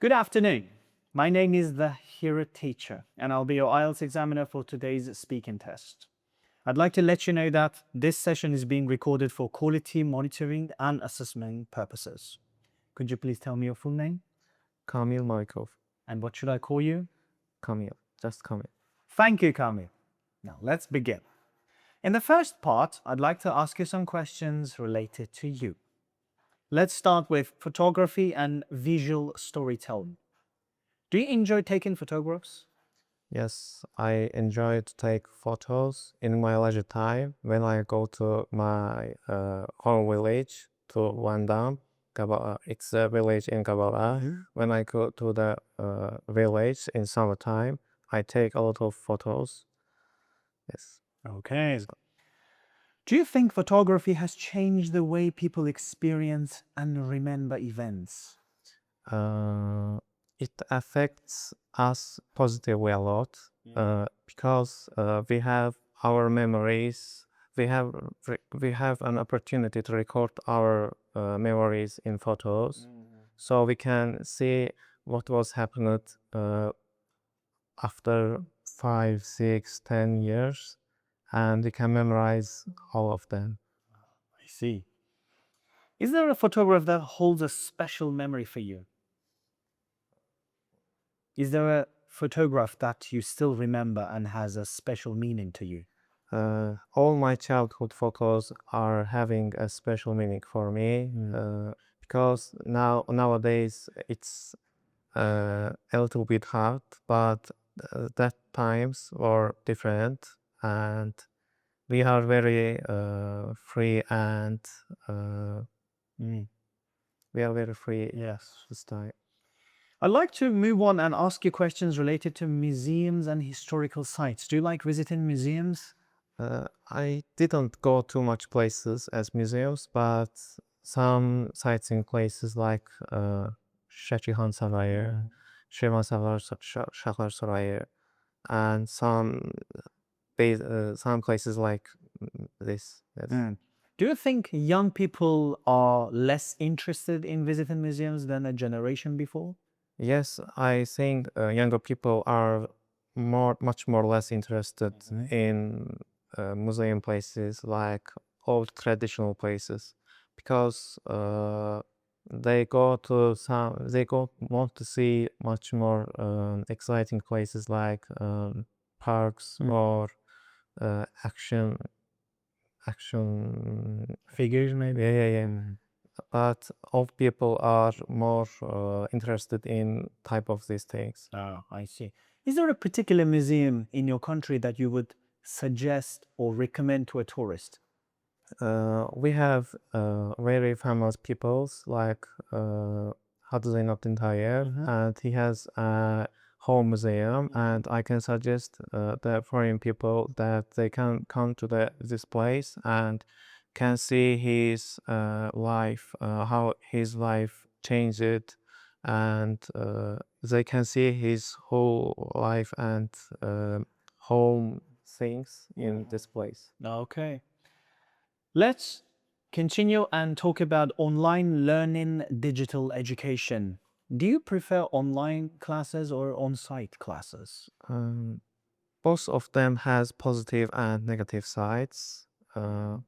Good afternoon. My name is the Hero Teacher, and I'll be your IELTS examiner for today's speaking test. I'd like to let you know that this session is being recorded for quality monitoring and assessment purposes. Could you please tell me your full name? Kamil Markov. And what should I call you? Kamil. Just Kamil. Thank you, Kamil. Now let's begin. In the first part, I'd like to ask you some questions related to you. Let's start with photography and visual storytelling. Do you enjoy taking photographs? Yes, I enjoy to take photos in my leisure time when I go to my home village to Wandam. It's a village in Kabala. When I go to the village in summertime, I take a lot of photos. Yes. Okay. Do you think photography has changed the way people experience and remember events? It affects us positively a lot because we have our memories. We have an opportunity to record our memories in photos, so we can see what was happened after 5, 6, 10 years, and we can memorize all of them. I see. Is there a photograph that holds a special memory for you? Is there a photograph that you still remember and has a special meaning to you? All my childhood photos are having a special meaning for me because nowadays it's a little bit hard, but that times were different, and we are very free, and we are very free. Yes. This time. I'd like to move on and ask you questions related to museums and historical sites. Do you like visiting museums? I didn't go too much places as museums, but some sightseeing places like Şehrihan Sarayı, Şehriman Sarayı, and some places like this. Yes. Do you think young people are less interested in visiting museums than a generation before? Yes, I think younger people are much more less interested in museum places like old traditional places because they want to see much more exciting places like parks or action Figures, maybe? yeah. But old people are more interested in type of these things. Oh, I see. Is there a particular museum in your country that you would suggest or recommend to a tourist? We have very famous peoples like Hadi Zeynep'in Tayyar, and he has a home museum, and I can suggest the foreign people that they can come to this place and can see his life, how his life changed, and they can see his whole life and home things in this place. Okay. Let's continue and talk about online learning, digital education. Do you prefer online classes or on-site classes? Both of them has positive and negative sides. Do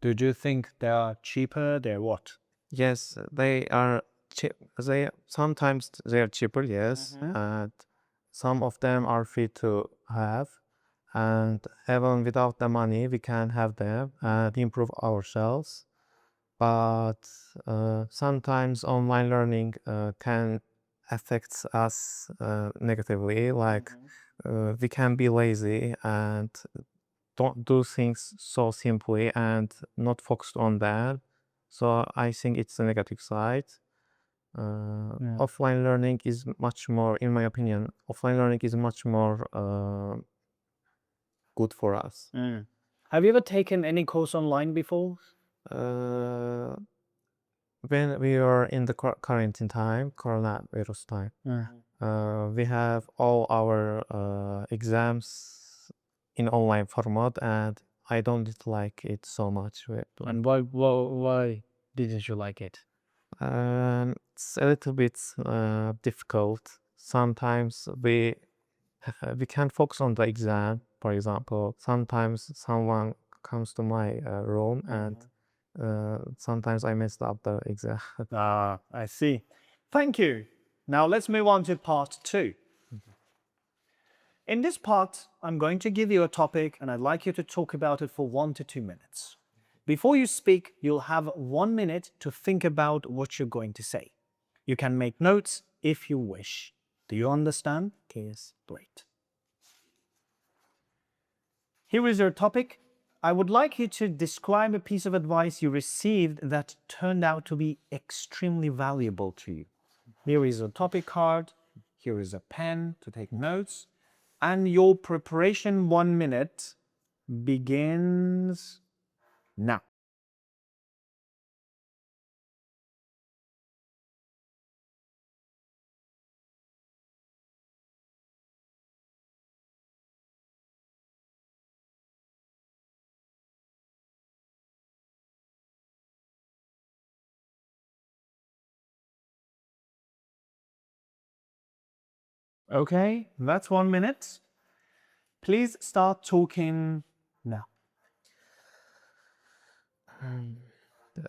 you think they are cheaper? They're what? Yes, they are cheap. Sometimes they are cheaper, yes, and some of them are free to have, and even without the money, we can have them and improve ourselves. But sometimes online learning can affect us negatively, like we can be lazy and don't do things so simply and not focused on that. So I think it's a negative side. Offline learning is much more, in my opinion, offline learning is much more good for us. Have you ever taken any course online before? When we are in the quarantine time, coronavirus time, we have all our exams in online format, and I don't like it so much. And why didn't you like it? it's a little bit difficult. Sometimes we can't focus on the exam. For example, sometimes someone comes to my room and sometimes I messed up the exam. Ah, I see. Thank you. Now let's move on to part 2. In this part, I'm going to give you a topic and I'd like you to talk about it for 1 to 2 minutes. Before you speak, you'll have 1 minute to think about what you're going to say. You can make notes if you wish. Do you understand? Yes. Great. Here is your topic. I would like you to describe a piece of advice you received that turned out to be extremely valuable to you. Here is a topic card. Here is a pen to take notes. And your preparation 1 minute begins now. Okay, that's 1 minute. Please start talking now.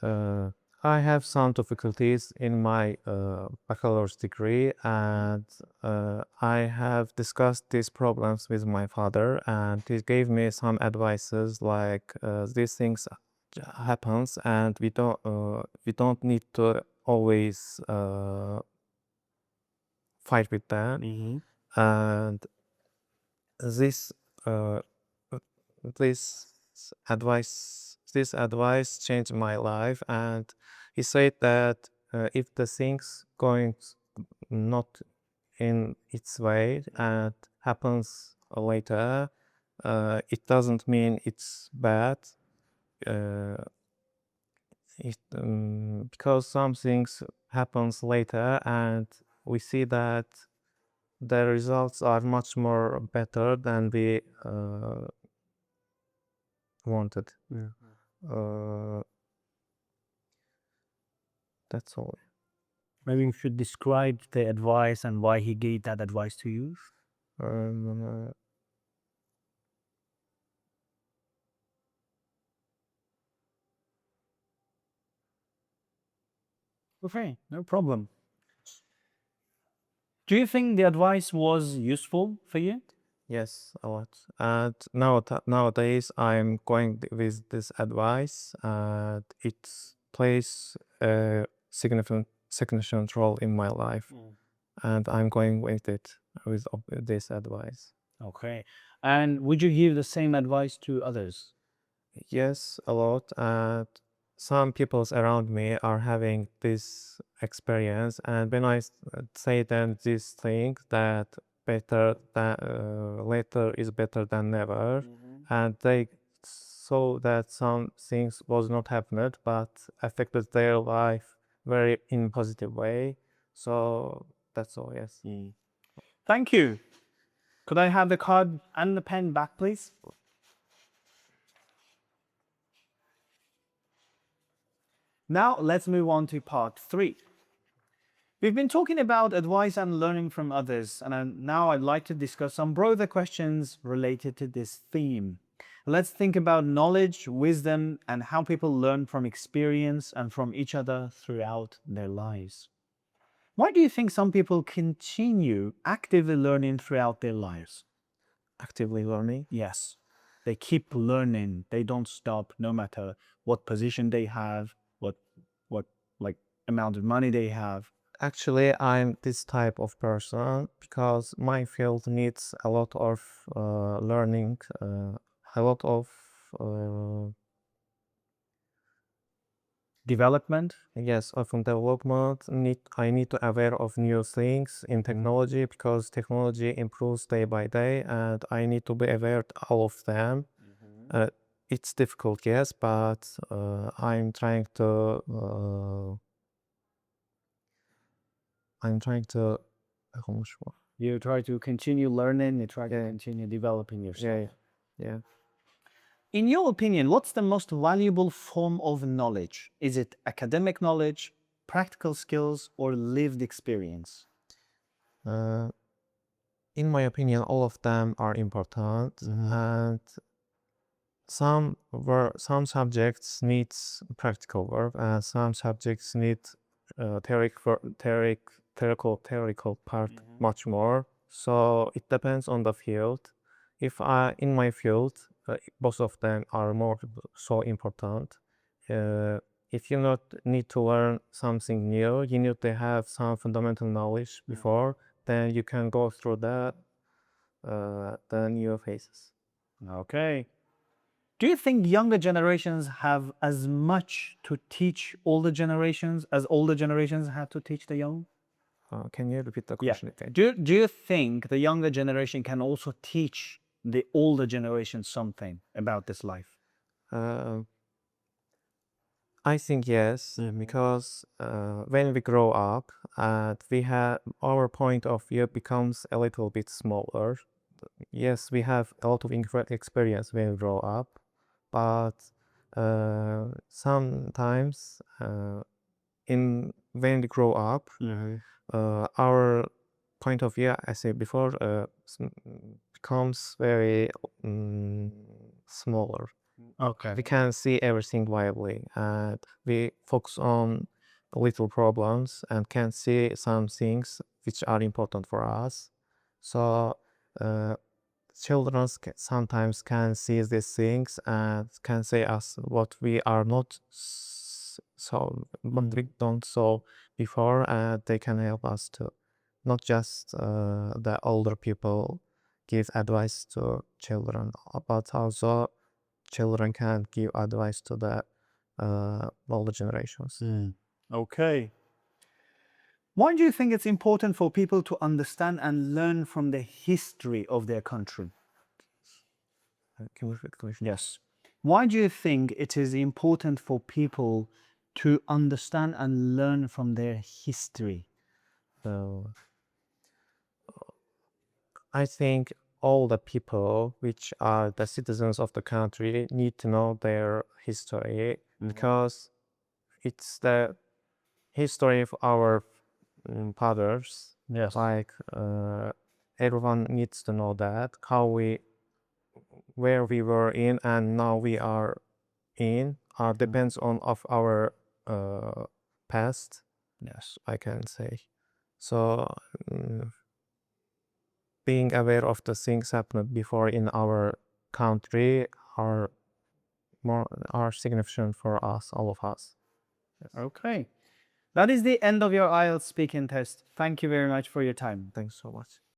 Uh, I have some difficulties in my bachelor's degree, and I have discussed these problems with my father, and he gave me some advices like these things happens, and we don't need to always fight with that, and this uh, uh, this this advice changed my life, and he said that if the things going not in its way and happens later, it doesn't mean it's bad. Uh, because some things happens later and we see that the results are much more better than we wanted. Uh, that's all. Maybe you should describe the advice and why he gave that advice to you. Um, Okay, no problem. Do you think the advice was useful for you? yes, a lot. And nowadays, I'm going with this advice, and it plays a significant role in my life, and I'm going with it with this advice. Okay. And would you give the same advice to others? Yes, a lot. And some peoples around me are having this experience. And when I say them this thing that better than later is better than never, and they saw that some things was not happened, but affected their life very in positive way. So that's all. Yes. Thank you. Could I have the card and the pen back, please? Now let's move on to part 3. We've been talking about advice and learning from others, and now I'd like to discuss some broader questions related to this theme. Let's think about knowledge, wisdom, and how people learn from experience and from each other throughout their lives. Why do you think some people continue actively learning throughout their lives? Actively learning. Yes, they keep learning. They don't stop no matter what position they have, what like amount of money they have. Actually, I'm this type of person because my field needs a lot of learning, a lot of uh, Development. yes, of development. I need to aware of new things in technology because technology improves day by day, and I need to be aware of all of them. It's difficult, yes, but I'm trying to. I'm trying to. Konuşma. You try to continue learning, you try to Yeah. continue developing yourself. Yeah, yeah. In your opinion, what's the most valuable form of knowledge? Is it academic knowledge, practical skills, or lived experience? In my opinion, all of them are important, and some subjects needs practical work, and some subjects need theoretical part much more. So it depends on the field. If I in my field, both of them are more so important. If you not need to learn something new, you need to have some fundamental knowledge before, then you can go through that the new phases. Okay. Do you think younger generations have as much to teach older generations as older generations had to teach the young? Can you repeat the Yeah. question again? Do you think the younger generation can also teach the older generation something about this life? Uh, I think yes, because when we grow up and we have our point of view becomes a little bit smaller. Yes, we have a lot of experience when we grow up, but sometimes when we grow up, our point of view, I said before, becomes very smaller. Okay. We can see everything viably, and we focus on the little problems and can see some things which are important for us. So children sometimes can see these things and can say us what we are not so what we don't solve before, and they can help us to not just the older people give advice to children, but also children can give advice to the older generations. Okay. Why do you think it's important for people to understand and learn from the history of their country? Can we repeat the question? Yes. Why do you think it is important for people to understand and learn from their history? So I think all the people which are the citizens of the country need to know their history, because it's the history of our fathers. Yes. Like everyone needs to know that where we were in and now we are in depends on of our past, Yes. I can say. So being aware of the things happened before in our country are significant for us, all of us. Okay. That is the end of your IELTS speaking test. Thank you very much for your time. Thanks so much.